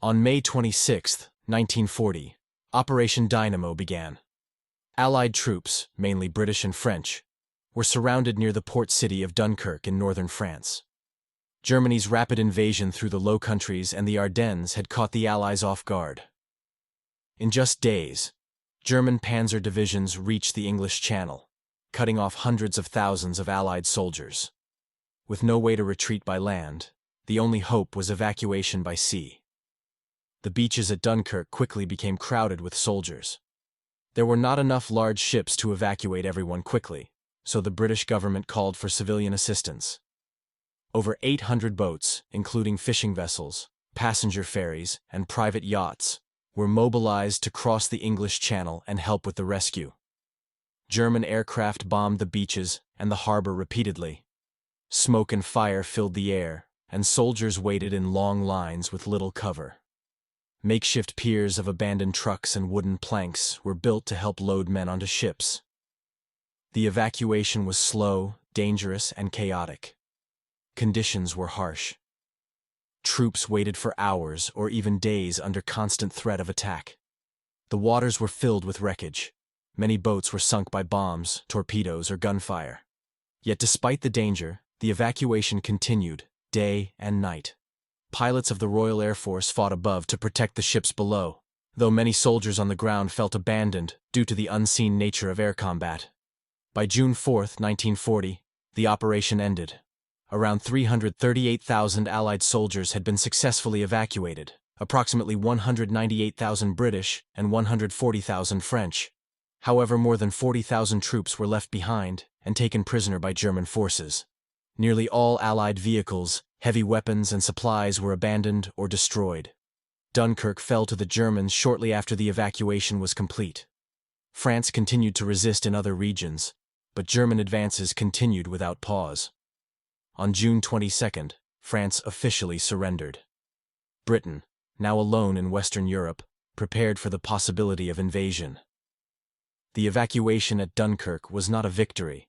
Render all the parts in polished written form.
On May 26, 1940, Operation Dynamo began. Allied troops, mainly British and French, were surrounded near the port city of Dunkirk in northern France. Germany's rapid invasion through the Low Countries and the Ardennes had caught the Allies off guard. In just days, German panzer divisions reached the English Channel, cutting off hundreds of thousands of Allied soldiers. With no way to retreat by land, the only hope was evacuation by sea. The beaches at Dunkirk quickly became crowded with soldiers. There were not enough large ships to evacuate everyone quickly, so the British government called for civilian assistance. Over 800 boats, including fishing vessels, passenger ferries, and private yachts, were mobilized to cross the English Channel and help with the rescue. German aircraft bombed the beaches and the harbor repeatedly. Smoke and fire filled the air, and soldiers waited in long lines with little cover. Makeshift piers of abandoned trucks and wooden planks were built to help load men onto ships. The evacuation was slow, dangerous, and chaotic. Conditions were harsh. Troops waited for hours or even days under constant threat of attack. The waters were filled with wreckage. Many boats were sunk by bombs, torpedoes, or gunfire. Yet despite the danger, the evacuation continued, day and night. Pilots of the Royal Air Force fought above to protect the ships below, though many soldiers on the ground felt abandoned due to the unseen nature of air combat. By June 4, 1940, the operation ended. Around 338,000 Allied soldiers had been successfully evacuated, approximately 198,000 British and 140,000 French. However, more than 40,000 troops were left behind and taken prisoner by German forces. Nearly all Allied vehicles, heavy weapons, and supplies were abandoned or destroyed. Dunkirk fell to the Germans shortly after the evacuation was complete. France continued to resist in other regions, but German advances continued without pause. On June 22, France officially surrendered. Britain, now alone in Western Europe, prepared for the possibility of invasion. The evacuation at Dunkirk was not a victory,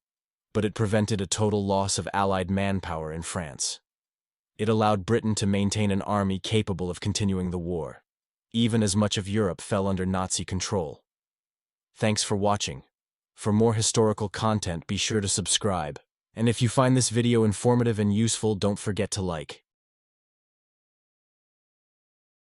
but it prevented a total loss of Allied manpower in France. It allowed Britain to maintain an army capable of continuing the war, even as much of Europe fell under Nazi control. Thanks for watching. For more historical content, be sure to subscribe. And if you find this video informative and useful, don't forget to like.